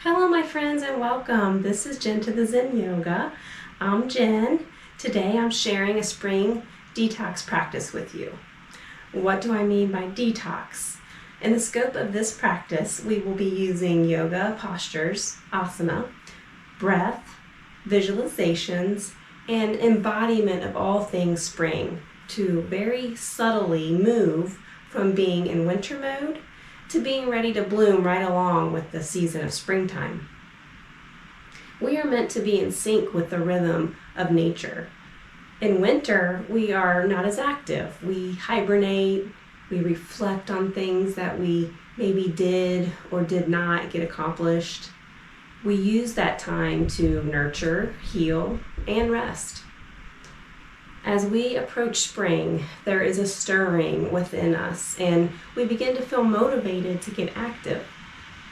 Hello my friends and welcome. This is Jen to the Zen Yoga. I'm Jen. Today I'm sharing a spring detox practice with you. What do I mean by detox? In the scope of this practice, we will be using yoga postures, asana, breath, visualizations, and embodiment of all things spring to very subtly move from being in winter mode to being ready to bloom right along with the season of springtime. We are meant to be in sync with the rhythm of nature. In winter, we are not as active. We hibernate, we reflect on things that we maybe did or did not get accomplished. We use that time to nurture, heal, and rest. As we approach spring, there is a stirring within us, and we begin to feel motivated to get active,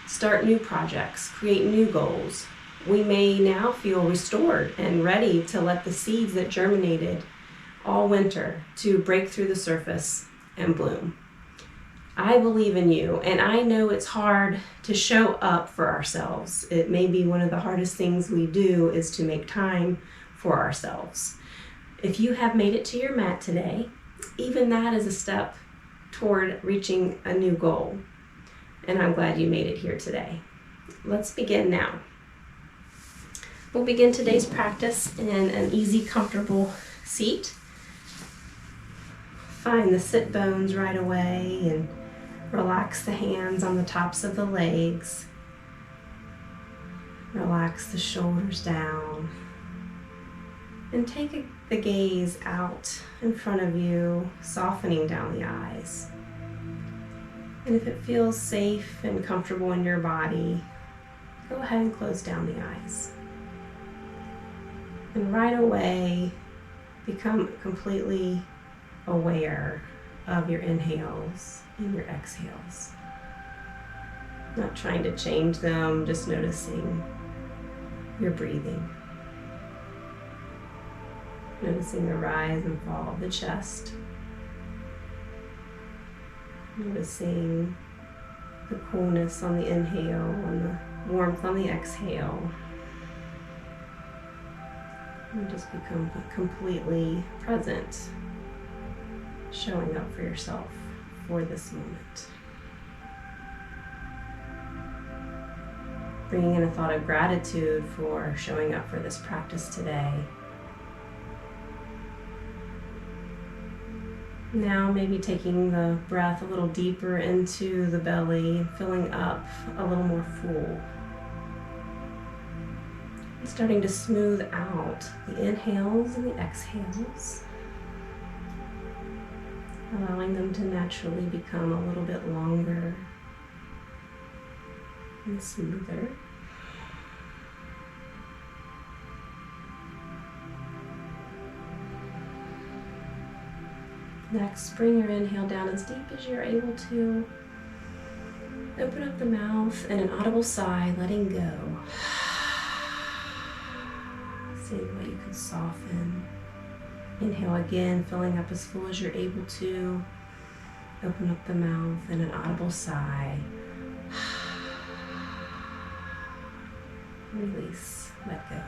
start new projects, create new goals. We may now feel restored and ready to let the seeds that germinated all winter to break through the surface and bloom. I believe in you, and I know it's hard to show up for ourselves. It may be one of the hardest things we do is to make time for ourselves. If you have made it to your mat today, even that is a step toward reaching a new goal. And I'm glad you made it here today. Let's begin now. We'll begin today's practice in an easy, comfortable seat. Find the sit bones right away and relax the hands on the tops of the legs. Relax the shoulders down. And take the gaze out in front of you, softening down the eyes. And if it feels safe and comfortable in your body, go ahead and close down the eyes. And right away, become completely aware of your inhales and your exhales. Not trying to change them, just noticing your breathing. Noticing the rise and fall of the chest. Noticing the coolness on the inhale and the warmth on the exhale. And just become completely present, showing up for yourself for this moment. Bringing in a thought of gratitude for showing up for this practice today. Now maybe taking the breath a little deeper into the belly, filling up a little more full. And starting to smooth out the inhales and the exhales, allowing them to naturally become a little bit longer and smoother. Next, bring your inhale down as deep as you're able to. Open up the mouth and an audible sigh, letting go. Seeing what you can soften. Inhale again, filling up as full as you're able to. Open up the mouth and an audible sigh. Release, let go.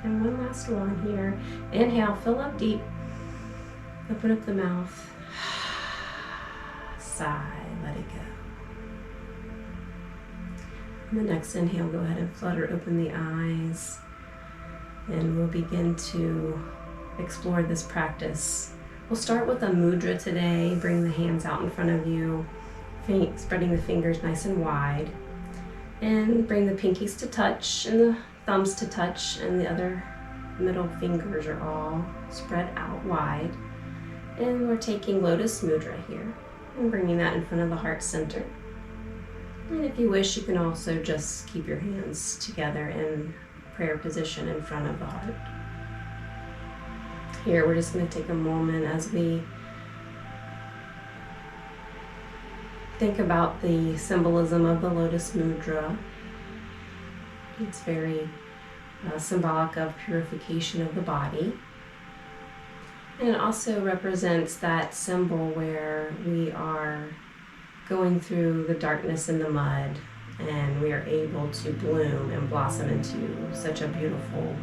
And one last one here. Inhale, fill up deep. Open up the mouth, sigh, let it go. And the next inhale, go ahead and flutter open the eyes, and we'll begin to explore this practice. We'll start with a mudra today. Bring the hands out in front of you, spreading the fingers nice and wide, and bring the pinkies to touch and the thumbs to touch, and the other middle fingers are all spread out wide. And we're taking Lotus Mudra here and bringing that in front of the heart center. And if you wish, you can also just keep your hands together in prayer position in front of the heart. Here, we're just going to take a moment as we think about the symbolism of the Lotus Mudra. It's very symbolic of purification of the body. And it also represents that symbol where we are going through the darkness and the mud and we are able to bloom and blossom into such a beautiful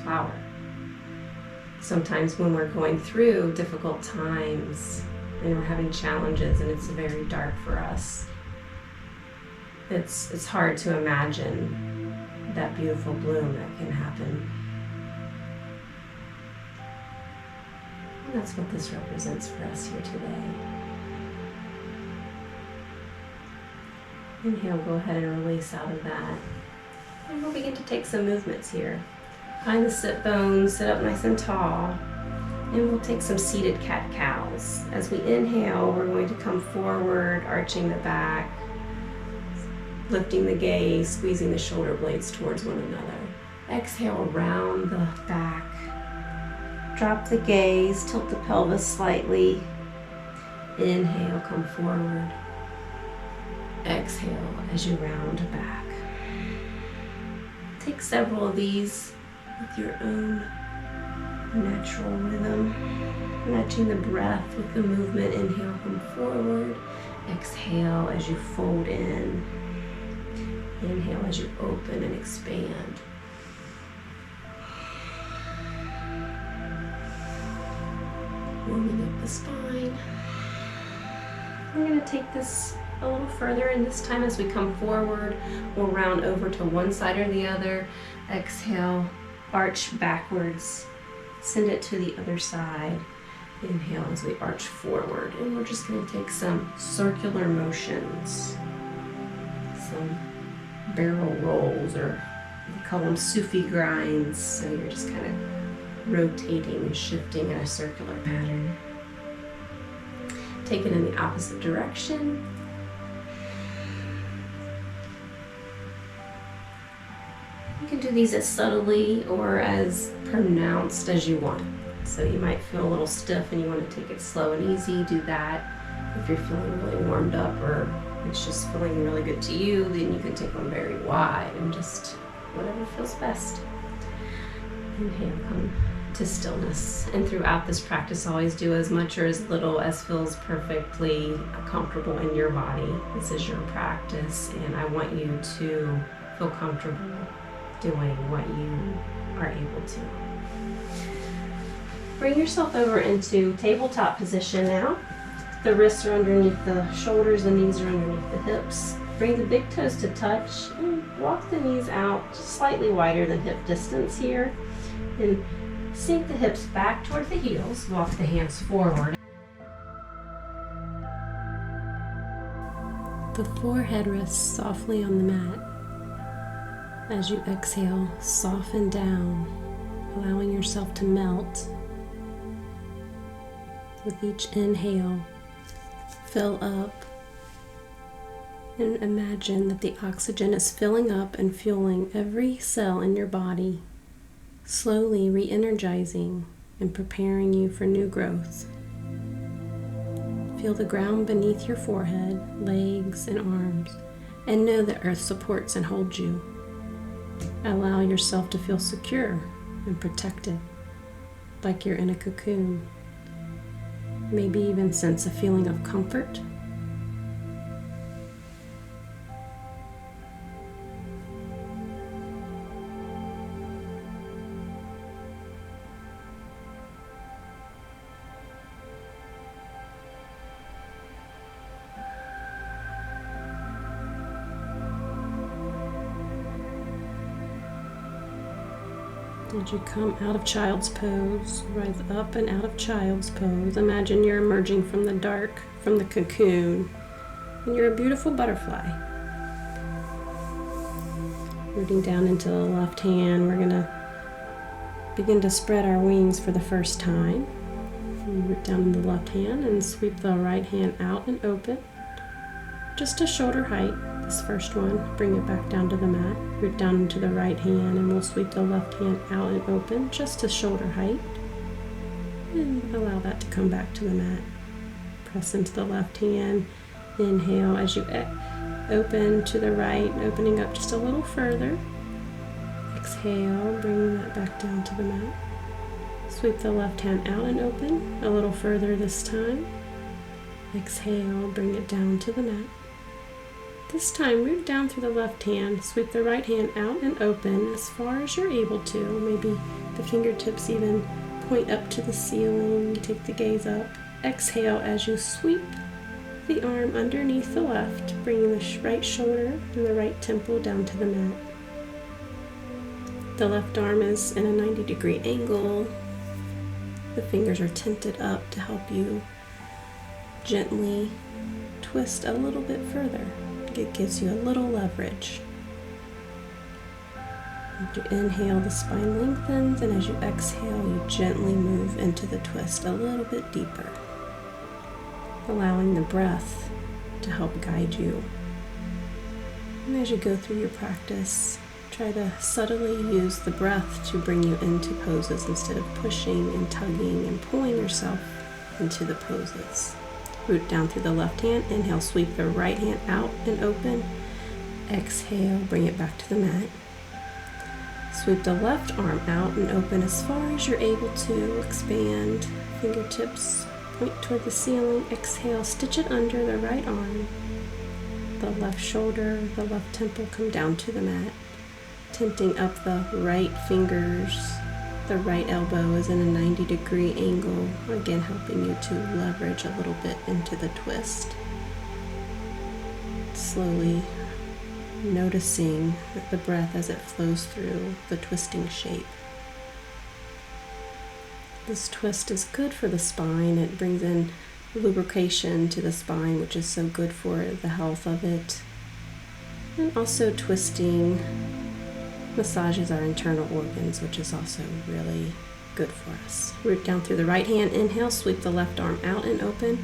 flower. Sometimes when we're going through difficult times and we're having challenges and it's very dark for us, it's hard to imagine that beautiful bloom that can happen. And that's what this represents for us here today. Inhale, go ahead and release out of that. And we'll begin to take some movements here. Find the sit bones, sit up nice and tall. And we'll take some seated cat-cows. As we inhale, we're going to come forward, arching the back, lifting the gaze, squeezing the shoulder blades towards one another. Exhale, round the back. Drop the gaze, tilt the pelvis slightly. Inhale, come forward. Exhale as you round back. Take several of these with your own natural rhythm, matching the breath with the movement. Inhale, come forward. Exhale as you fold in. Inhale as you open and expand. Warming up the spine. We're going to take this a little further, and this time as we come forward, we'll round over to one side or the other. Exhale, arch backwards, send it to the other side. Inhale as we arch forward, and we're just going to take some circular motions, some barrel rolls, or we call them Sufi grinds. So you're just kind of rotating and shifting in a circular pattern. Take it in the opposite direction. You can do these as subtly or as pronounced as you want. So you might feel a little stiff and you want to take it slow and easy, do that. If you're feeling really warmed up or it's just feeling really good to you, then you can take one very wide and just whatever feels best. Inhale, come to stillness. And throughout this practice, always do as much or as little as feels perfectly comfortable in your body. This is your practice, and I want you to feel comfortable doing what you are able to. Bring yourself over into tabletop position now. The wrists are underneath the shoulders, the knees are underneath the hips. Bring the big toes to touch and walk the knees out slightly wider than hip distance here. And sink the hips back toward the heels. Walk the hands forward. The forehead rests softly on the mat. As you exhale, soften down, allowing yourself to melt. With each inhale, fill up and imagine that the oxygen is filling up and fueling every cell in your body, slowly re-energizing and preparing you for new growth. Feel the ground beneath your forehead, legs, and arms, and know that earth supports and holds you. Allow yourself to feel secure and protected, like you're in a cocoon. Maybe even sense a feeling of comfort. As you come out of child's pose, rise up and out of child's pose. Imagine you're emerging from the dark, from the cocoon, and you're a beautiful butterfly. Rooting down into the left hand, we're going to begin to spread our wings for the first time. Root down in the left hand and sweep the right hand out and open. Just to shoulder height, this first one. Bring it back down to the mat. Root down into the right hand and we'll sweep the left hand out and open just to shoulder height. And allow that to come back to the mat. Press into the left hand. Inhale as you open to the right, opening up just a little further. Exhale, bringing that back down to the mat. Sweep the left hand out and open a little further this time. Exhale, bring it down to the mat. This time, root down through the left hand, sweep the right hand out and open as far as you're able to. Maybe the fingertips even point up to the ceiling. You take the gaze up. Exhale as you sweep the arm underneath the left, bringing the right shoulder and the right temple down to the mat. The left arm is in a 90-degree angle. The fingers are tilted up to help you gently twist a little bit further. It gives you a little leverage. As you inhale, the spine lengthens, and as you exhale, you gently move into the twist a little bit deeper, allowing the breath to help guide you. And as you go through your practice, try to subtly use the breath to bring you into poses instead of pushing and tugging and pulling yourself into the poses. Root down through the left hand. Inhale, sweep the right hand out and open. Exhale, bring it back to the mat. Sweep the left arm out and open as far as you're able to. Expand, fingertips point toward the ceiling. Exhale, stitch it under the right arm. The left shoulder, the left temple come down to the mat. Tenting up the right fingers. The right elbow is in a 90-degree angle, again helping you to leverage a little bit into the twist. Slowly noticing the breath as it flows through the twisting shape. This twist is good for the spine. It brings in lubrication to the spine, which is so good for the health of it. And also twisting massages our internal organs, which is also really good for us. Root down through the right hand. Inhale, sweep the left arm out and open.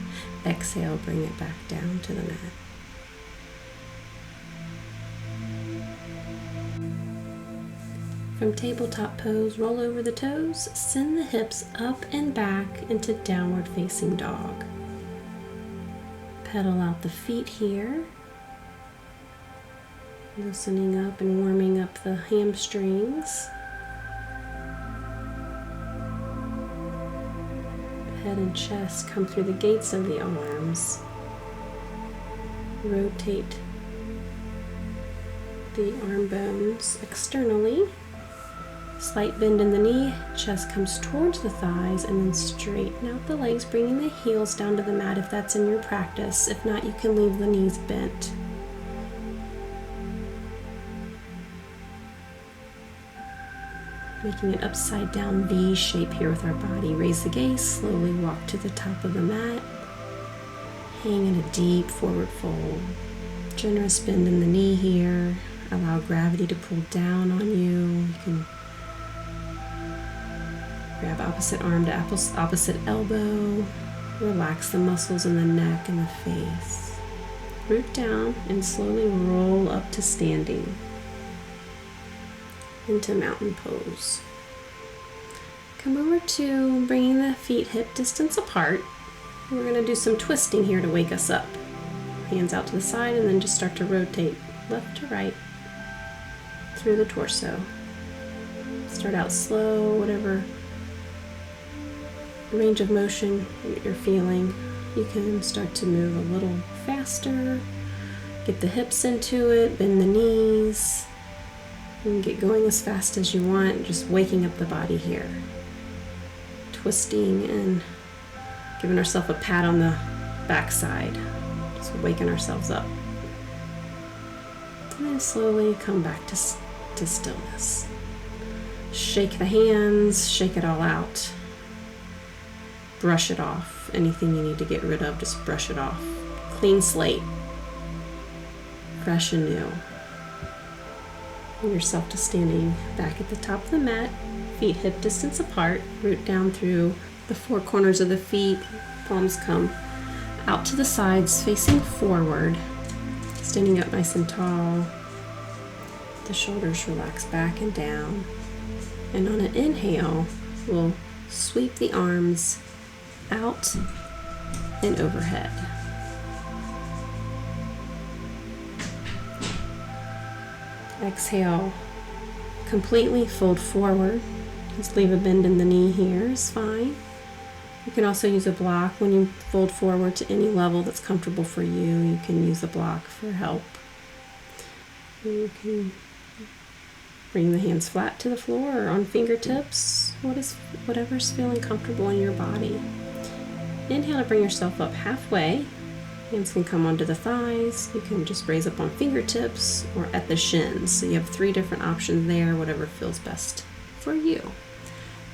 Exhale, bring it back down to the mat. From tabletop pose, roll over the toes, send the hips up and back into downward facing dog. Pedal out the feet here. Loosening up and warming up the hamstrings. Head and chest come through the gates of the arms. Rotate the arm bones externally. Slight bend in the knee, chest comes towards the thighs, and then straighten out the legs, bringing the heels down to the mat if that's in your practice. If not, you can leave the knees bent. Making an upside down V shape here with our body. Raise the gaze, slowly walk to the top of the mat. Hang in a deep forward fold. Generous bend in the knee here. Allow gravity to pull down on you. You can grab opposite arm to opposite elbow. Relax the muscles in the neck and the face. Root down and slowly roll up to standing. Into mountain pose. Come over to bringing the feet hip distance apart. We're going to do some twisting here to wake us up. Hands out to the side and then just start to rotate left to right through the torso. Start out slow, whatever range of motion you're feeling. You can start to move a little faster. Get the hips into it, bend the knees. You can get going as fast as you want, just waking up the body here. Twisting and giving ourselves a pat on the backside. Just waking ourselves up. And then slowly come back to stillness. Shake the hands, shake it all out. Brush it off. Anything you need to get rid of, just brush it off. Clean slate. Fresh and new. Bring yourself to standing back at the top of the mat, feet hip distance apart, root down through the four corners of the feet, palms come out to the sides, facing forward, standing up nice and tall. The shoulders relax back and down. And on an inhale, we'll sweep the arms out and overhead. Exhale, completely fold forward. Just leave a bend in the knee here is fine. You can also use a block when you fold forward to any level that's comfortable for you. You can use a block for help. You can bring the hands flat to the floor or on fingertips, whatever's feeling comfortable in your body. Inhale to bring yourself up halfway. Hands can come onto the thighs. You can just raise up on fingertips or at the shins. So you have 3 different options there, whatever feels best for you.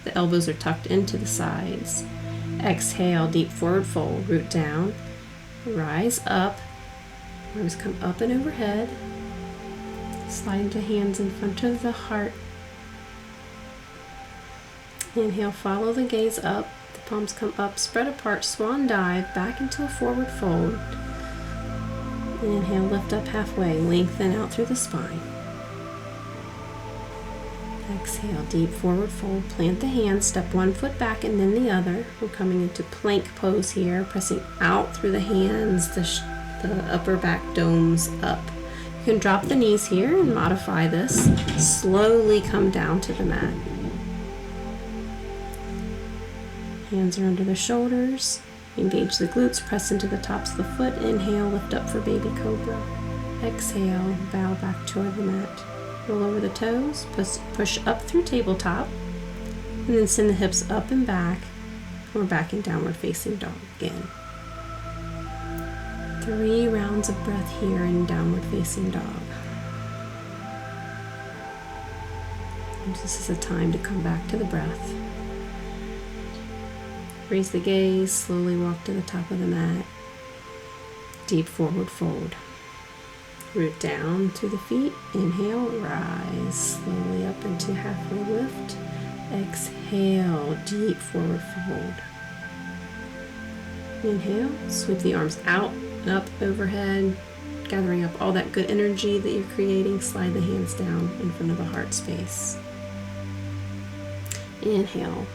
The elbows are tucked into the sides. Exhale, deep forward fold, root down, rise up, arms come up and overhead, slide into hands in front of the heart. Inhale, follow the gaze up, the palms come up, spread apart, swan dive, back into a forward fold. Inhale, lift up halfway, lengthen out through the spine. Exhale, deep forward fold, plant the hands, step 1 foot back and then the other. We're coming into plank pose here, pressing out through the hands, the upper back domes up. You can drop the knees here and modify this. Slowly come down to the mat. Hands are under the shoulders. Engage the glutes, press into the tops of the foot. Inhale, lift up for baby cobra. Exhale, bow back toward the mat. Roll over the toes, push up through tabletop, and then send the hips up and back. We're back in downward facing dog again. 3 rounds of breath here in downward facing dog. And this is a time to come back to the breath. Raise the gaze, slowly walk to the top of the mat. Deep forward fold. Root down through the feet. Inhale, rise slowly up into halfway lift. Exhale, deep forward fold. Inhale, sweep the arms out and up overhead, gathering up all that good energy that you're creating. Slide the hands down in front of the heart space. Inhale,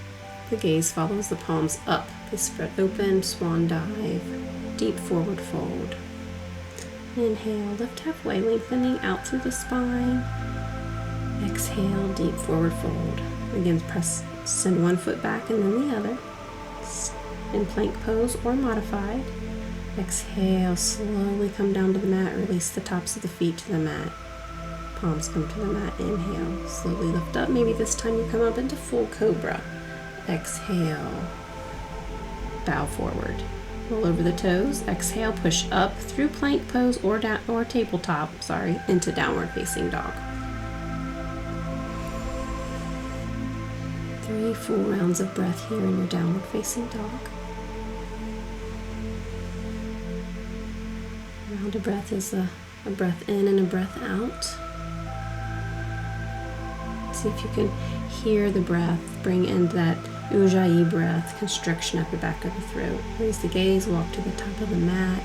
the gaze follows the palms up. They spread open, swan dive, deep forward fold. Inhale, lift halfway, lengthening out through the spine. Exhale, deep forward fold. Again, send 1 foot back and then the other. In plank pose or modified. Exhale, slowly come down to the mat. Release the tops of the feet to the mat. Palms come to the mat. Inhale, slowly lift up. Maybe this time you come up into full cobra. Exhale, bow forward. Roll over the toes. Exhale, push up through plank pose or tabletop, into downward facing dog. 3 full rounds of breath here in your downward facing dog. A round of breath is a breath in and a breath out. See if you can hear the breath. Bring in that Ujjayi breath, constriction up the back of the throat. Raise the gaze, walk to the top of the mat,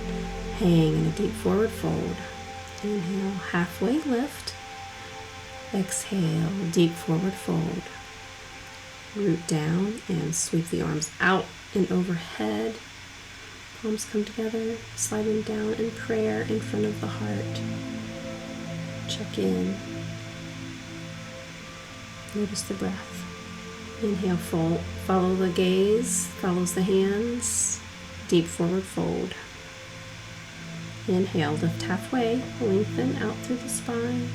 hang in a deep forward fold. Inhale, halfway lift. Exhale, deep forward fold. Root down and sweep the arms out and overhead. Palms come together, sliding down in prayer in front of the heart. Check in. Notice the breath. Inhale, follow the gaze, follows the hands, deep forward fold. Inhale, lift halfway, lengthen out through the spine.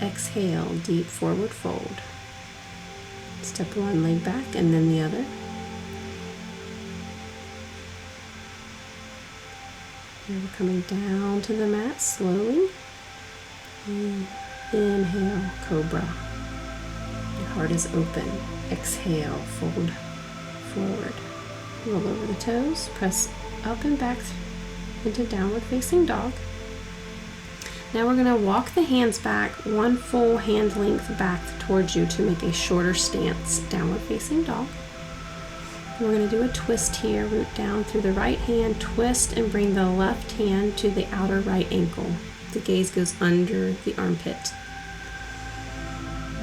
Exhale, deep forward fold. Step 1 leg back and then the other. Now we're coming down to the mat slowly. Inhale, cobra. Your heart is open. Exhale, fold forward. Roll over the toes, press up and back into downward facing dog. Now we're going to walk the hands back 1 full hand length back towards you to make a shorter stance, downward facing dog. We're going to do a twist here, root down through the right hand, twist and bring the left hand to the outer right ankle. The gaze goes under the armpit.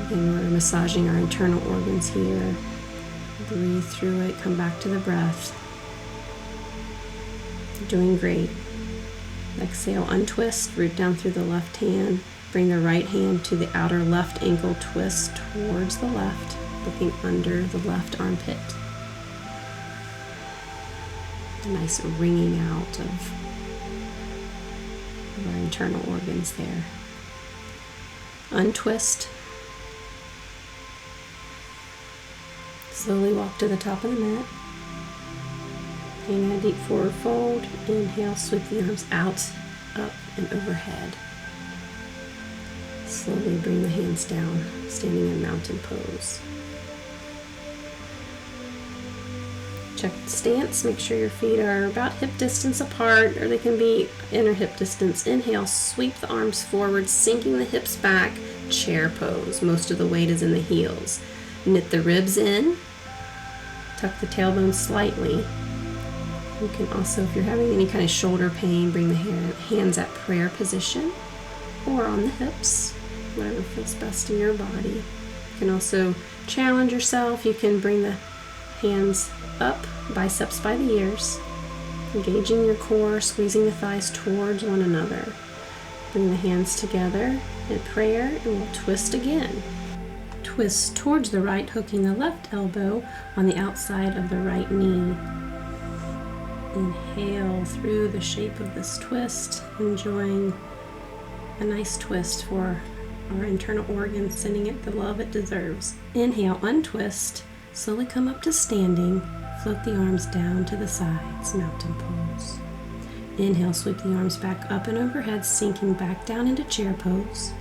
Again, we're massaging our internal organs here. Breathe through it, come back to the breath. You're doing great. Exhale, untwist, root down through the left hand. Bring the right hand to the outer left ankle, twist towards the left, looking under the left armpit. A nice wringing out of our internal organs there. Untwist. Slowly walk to the top of the mat. Taking a deep forward fold. Inhale, sweep the arms out, up, and overhead. Slowly bring the hands down, standing in mountain pose. Check the stance. Make sure your feet are about hip distance apart, or they can be inner hip distance. Inhale, sweep the arms forward, sinking the hips back, chair pose. Most of the weight is in the heels. Knit the ribs in. Tuck the tailbone slightly. You can also, if you're having any kind of shoulder pain, bring the hands at prayer position or on the hips, whatever feels best in your body. You can also challenge yourself. You can bring the hands up, biceps by the ears, engaging your core, squeezing the thighs towards one another. Bring the hands together in prayer, and we'll twist again. Twist towards the right, hooking the left elbow on the outside of the right knee. Inhale through the shape of this twist, enjoying a nice twist for our internal organs, sending it the love it deserves. Inhale, untwist, slowly come up to standing, float the arms down to the sides, mountain pose. Inhale, sweep the arms back up and overhead, sinking back down into chair pose.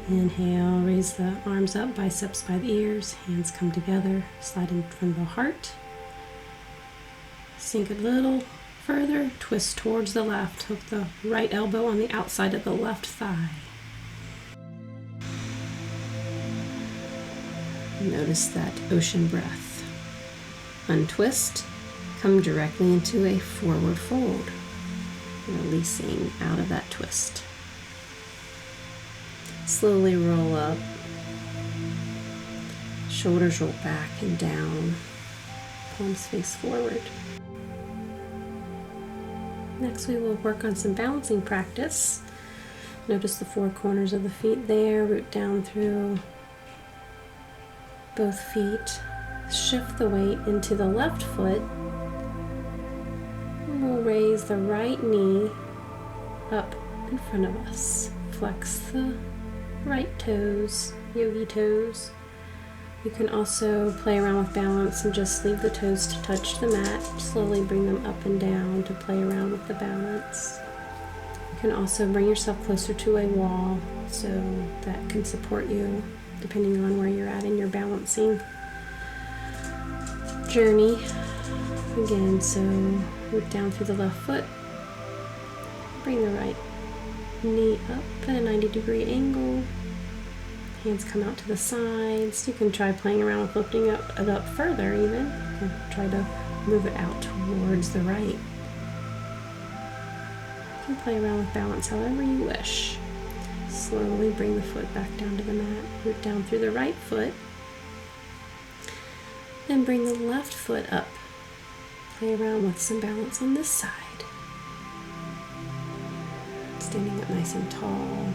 Inhale, raise the arms up, biceps by the ears, hands come together, slide in front of the heart. Sink a little further, twist towards the left, hook the right elbow on the outside of the left thigh. Notice that ocean breath. Untwist, come directly into a forward fold, releasing out of that twist. Slowly roll up, shoulders roll back and down, palms face forward. Next we will work on some balancing practice. Notice the four corners of the feet there, root down through both feet. Shift the weight into the left foot. And we'll raise the right knee up in front of us. Flex the right toes, yogi toes. You can also play around with balance and just leave the toes to touch the mat. Slowly bring them up and down to play around with the balance. You can also bring yourself closer to a wall so that can support you depending on where you're at in your balancing journey. Again, so root down through the left foot. Bring the right knee up at a 90-degree angle. Hands come out to the sides. You can try playing around with lifting it up further even. You can try to move it out towards the right. You can play around with balance however you wish. Slowly bring the foot back down to the mat. Root down through the right foot. Then bring the left foot up. Play around with some balance on this side. Standing up nice and tall.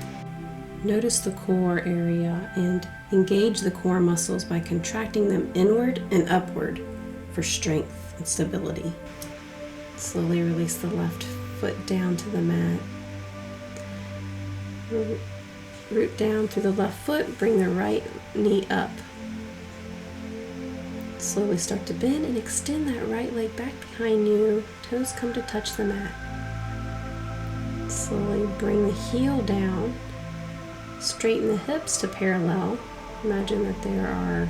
Notice the core area and engage the core muscles by contracting them inward and upward for strength and stability. Slowly release the left foot down to the mat. Root down through the left foot, bring the right knee up. Slowly start to bend and extend that right leg back behind you. Toes come to touch the mat. Slowly bring the heel down. Straighten the hips to parallel. Imagine that there are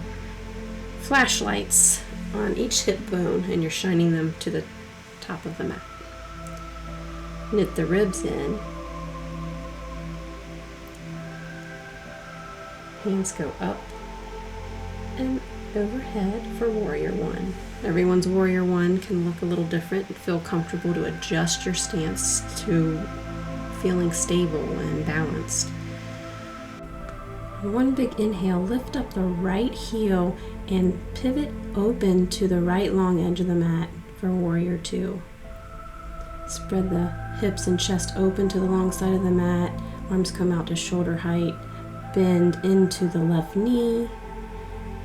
flashlights on each hip bone and you're shining them to the top of the mat. Knit the ribs in. Hands go up and overhead for Warrior One. Everyone's Warrior One can look a little different. Feel comfortable to adjust your stance to feeling stable and balanced. One big inhale, lift up the right heel and pivot open to the right long edge of the mat for Warrior Two. Spread the hips and chest open to the long side of the mat. Arms come out to shoulder height. Bend into the left knee.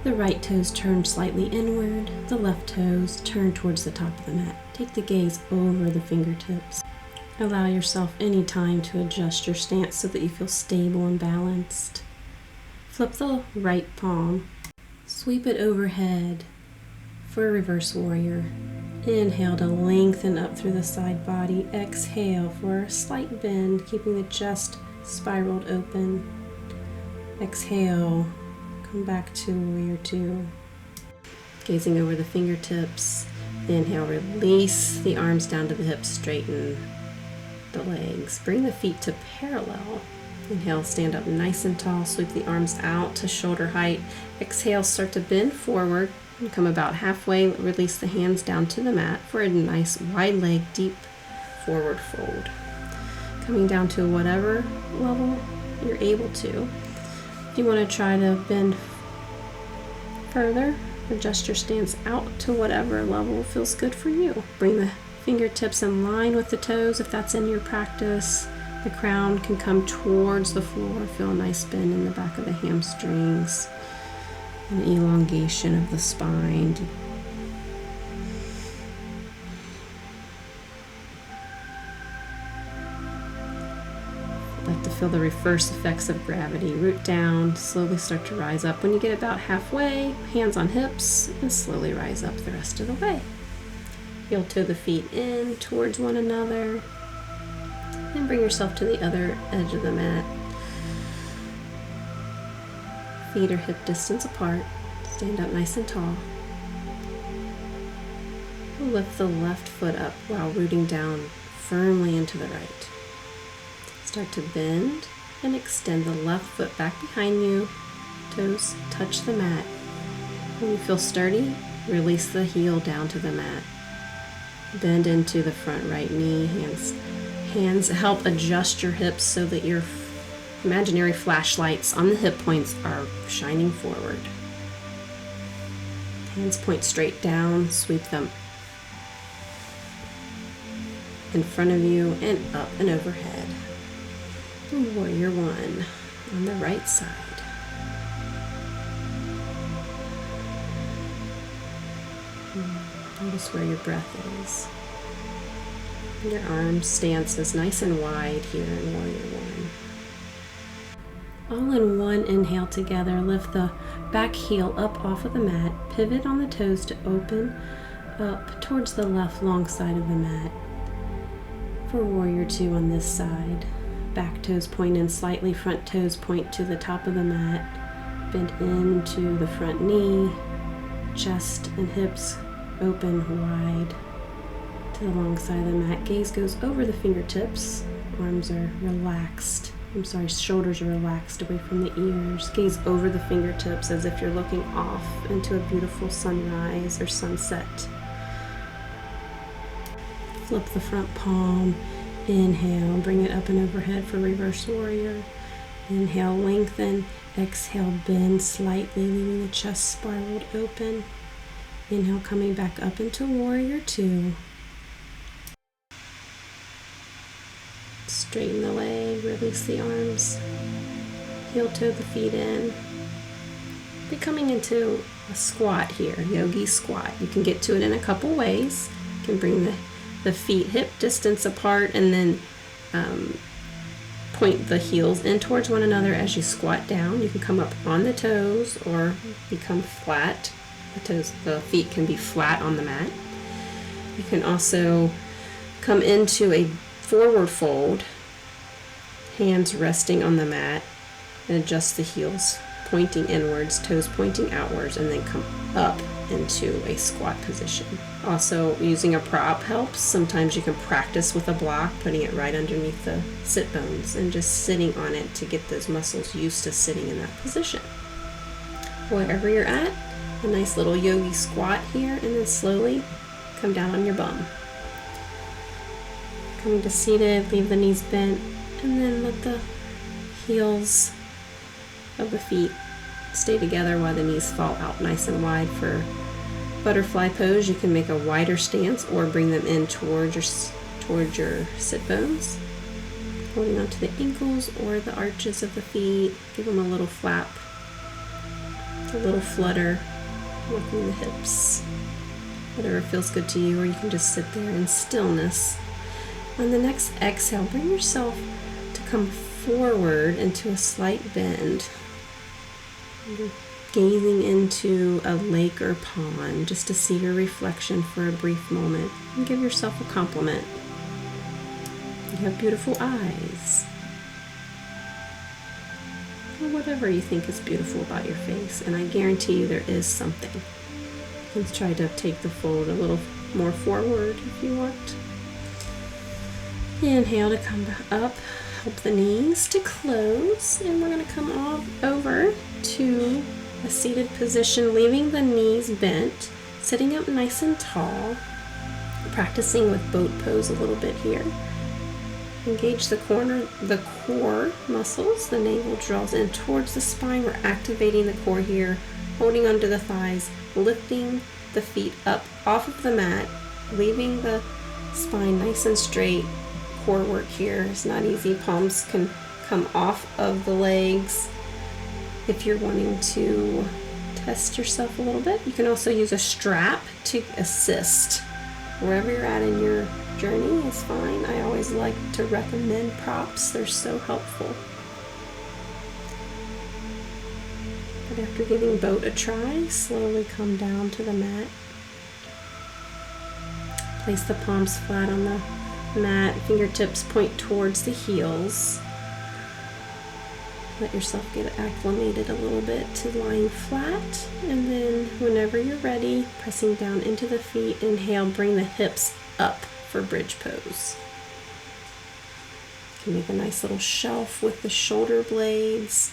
The right toes turn slightly inward. The left toes turn towards the top of the mat. Take the gaze over the fingertips. Allow yourself any time to adjust your stance so that you feel stable and balanced. Flip the right palm, sweep it overhead for a reverse warrior. Inhale to lengthen up through the side body. Exhale for a slight bend, keeping the chest spiraled open. Exhale, come back to warrior two. Gazing over the fingertips. Inhale, release the arms down to the hips, straighten the legs. Bring the feet to parallel. Inhale, stand up nice and tall, sweep the arms out to shoulder height. Exhale, start to bend forward and come about halfway. Release the hands down to the mat for a nice wide leg, deep forward fold. Coming down to whatever level you're able to. If you want to try to bend further, adjust your stance out to whatever level feels good for you. Bring the fingertips in line with the toes if that's in your practice. The crown can come towards the floor. Feel a nice bend in the back of the hamstrings. An elongation of the spine. Like to feel the reverse effects of gravity. Root down, slowly start to rise up. When you get about halfway, hands on hips, and slowly rise up the rest of the way. Heel toe the feet in towards one another. And bring yourself to the other edge of the mat. Feet are hip distance apart. Stand up nice and tall. Lift the left foot up while rooting down firmly into the right. Start to bend and extend the left foot back behind you. Toes touch the mat. When you feel sturdy, release the heel down to the mat. Bend into the front right knee. Hands help adjust your hips so that your imaginary flashlights on the hip points are shining forward. Hands point straight down, sweep them in front of you and up and overhead. Warrior one on the right side. Notice where your breath is. Your arm stance is nice and wide here in warrior one. All in one inhale together, lift the back heel up off of the mat, pivot on the toes to open up towards the left long side of the mat. For warrior two on this side, back toes point in slightly, front toes point to the top of the mat, bend into the front knee, chest and hips open wide to the long side of the mat. Gaze goes over the fingertips, arms are relaxed. Shoulders are relaxed away from the ears. Gaze over the fingertips as if you're looking off into a beautiful sunrise or sunset. Flip the front palm. Inhale, bring it up and overhead for reverse warrior. Inhale, lengthen. Exhale, bend slightly, leaving the chest spiraled open. Inhale, coming back up into warrior two. Straighten the leg, release the arms, heel toe the feet in. Be coming into a squat here, yogi squat. You can get to it in a couple ways. You can bring the feet hip distance apart and then point the heels in towards one another as you squat down. You can come up on the toes or become flat. The feet can be flat on the mat. You can also come into a forward fold, hands resting on the mat, and adjust the heels pointing inwards, toes pointing outwards, and then come up into a squat position. Also, using a prop helps. Sometimes you can practice with a block, putting it right underneath the sit bones and just sitting on it to get those muscles used to sitting in that position. Wherever you're at, a nice little yogi squat here, and then slowly come down on your bum. Coming to seated, leave the knees bent, and then let the heels of the feet stay together while the knees fall out nice and wide. For butterfly pose, you can make a wider stance or bring them in towards your sit bones, holding onto the ankles or the arches of the feet. Give them a little flap, a little flutter, working the hips, whatever feels good to you, or you can just sit there in stillness On the next exhale, bring yourself to come forward into a slight bend. You're gazing into a lake or pond just to see your reflection for a brief moment and give yourself a compliment. You have beautiful eyes. Or whatever you think is beautiful about your face, and I guarantee you there is something. Let's try to take the fold a little more forward if you want. Inhale to come up, help the knees to close, and we're going to come all over to a seated position, leaving the knees bent, sitting up nice and tall, practicing with boat pose a little bit here. Engage the core muscles. The navel draws in towards the spine. We're activating the core here, holding onto the thighs, lifting the feet up off of the mat, leaving the spine nice and straight. Core work here is not easy. Palms can come off of the legs. If you're wanting to test yourself a little bit, you can also use a strap to assist. Wherever you're at in your journey is fine. I always like to recommend props. They're so helpful. But after giving boat a try, slowly come down to the mat. Place the palms flat on the mat. Fingertips point towards the heels. Let yourself get acclimated a little bit to lying flat, and then whenever you're ready, pressing down into the feet. Inhale, bring the hips up for bridge pose. You can make a nice little shelf with the shoulder blades.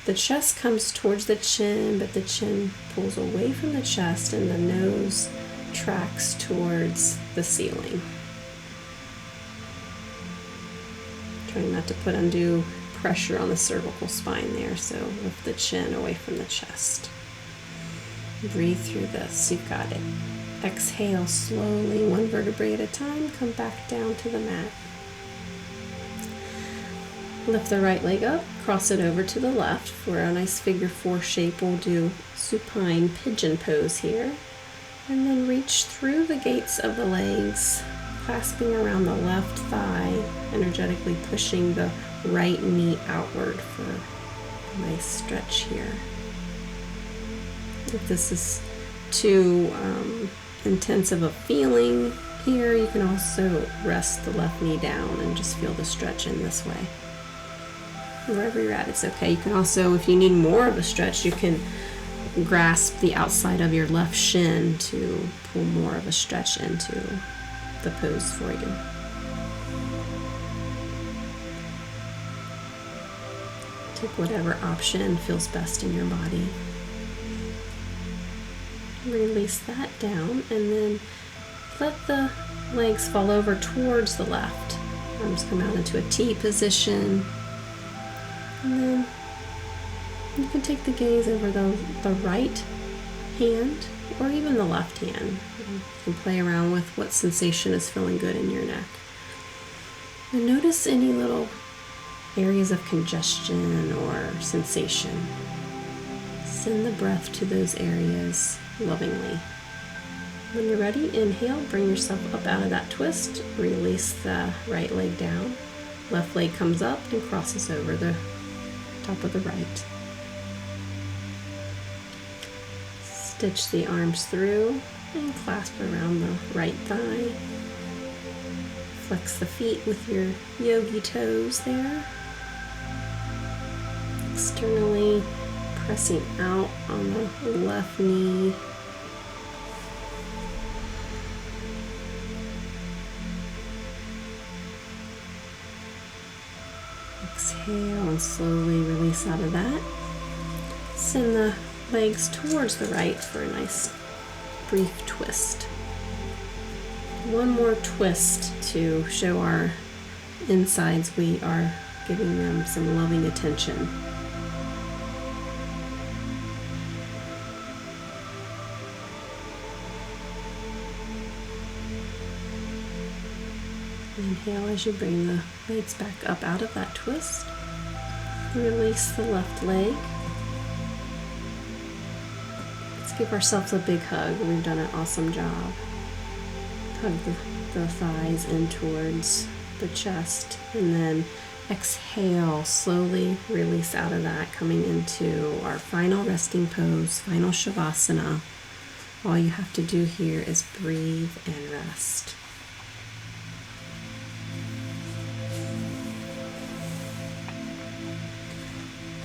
The chest comes towards the chin, but the chin pulls away from the chest and the nose tracks towards the ceiling. Trying not to put undue pressure on the cervical spine there, so lift the chin away from the chest. Breathe through this, you've got it. Exhale slowly, one vertebrae at a time, come back down to the mat. Lift the right leg up, cross it over to the left for a nice figure four shape. We'll do supine pigeon pose here. And then reach through the gates of the legs, clasping around the left thigh, energetically pushing the right knee outward for a nice stretch here. If this is too intense of a feeling here, you can also rest the left knee down and just feel the stretch in this way. Wherever you're at, it's okay. You can also, if you need more of a stretch, you can grasp the outside of your left shin to pull more of a stretch into the pose for you. Take whatever option feels best in your body. Release that down and then let the legs fall over towards the left. Arms come out into a T position. And then you can take the gaze over the right hand or even the left hand. You can play around with what sensation is feeling good in your neck. And notice any little areas of congestion or sensation. Send the breath to those areas lovingly. When you're ready, inhale, bring yourself up out of that twist. Release the right leg down. Left leg comes up and crosses over the top of the right. Stitch the arms through and clasp around the right thigh. Flex the feet with your yogi toes there. Externally pressing out on the left knee. Exhale and slowly release out of that. Send the legs towards the right for a nice brief twist. One more twist to show our insides we are giving them some loving attention. Inhale as you bring the legs back up out of that twist. Release the left leg. Let's give ourselves a big hug. We've done an awesome job. Hug the the thighs in towards the chest, and then exhale, slowly release out of that, coming into our final resting pose, final Shavasana. All you have to do here is breathe and rest.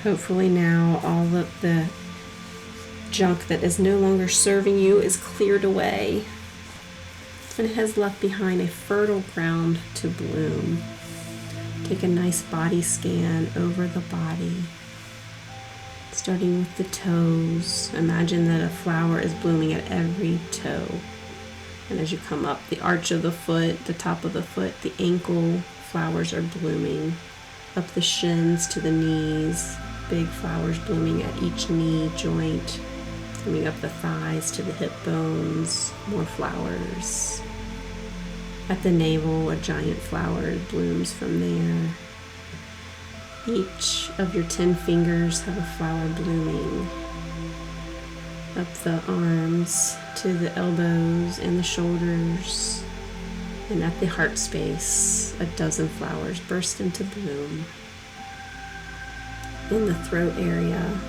Hopefully now all of the junk that is no longer serving you is cleared away, and it has left behind a fertile ground to bloom. Take a nice body scan over the body, starting with the toes. Imagine that a flower is blooming at every toe. And as you come up the arch of the foot, the top of the foot, the ankle, flowers are blooming. Up the shins to the knees, big flowers blooming at each knee joint. Coming up the thighs to the hip bones, more flowers. At the navel, a giant flower blooms from there. Each of your 10 fingers have a flower blooming. Up the arms to the elbows and the shoulders. And at the heart space, a dozen flowers burst into bloom. In the throat area,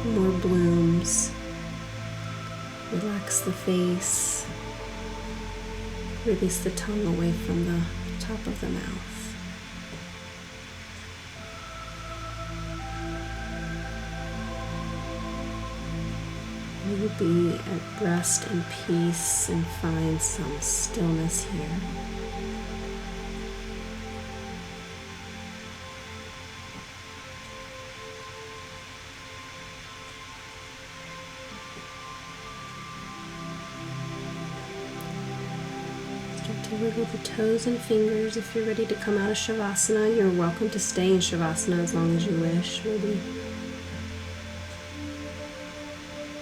more blooms. Relax the face. Release the tongue away from the top of the mouth. You will be at rest and peace and find some stillness here. To wiggle the toes and fingers. If you're ready to come out of Shavasana, you're welcome to stay in Shavasana as long as you wish. Maybe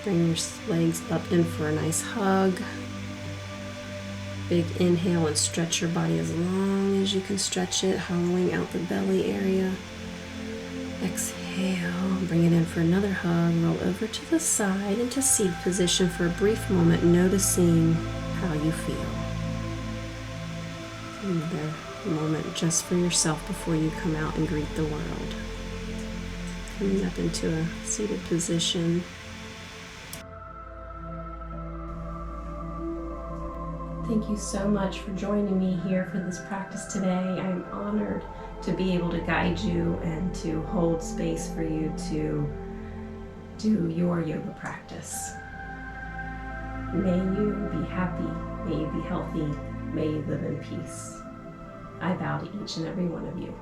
bring your legs up in for a nice hug. Big inhale and stretch your body as long as you can stretch it, hollowing out the belly area. Exhale, bring it in for another hug. Roll over to the side into seated position for a brief moment, noticing how you feel. Another moment just for yourself before you come out and greet the world. Coming up into a seated position. Thank you so much for joining me here for this practice today. I'm honored to be able to guide you and to hold space for you to do your yoga practice. May you be happy, may you be healthy, may you live in peace. I bow to each and every one of you.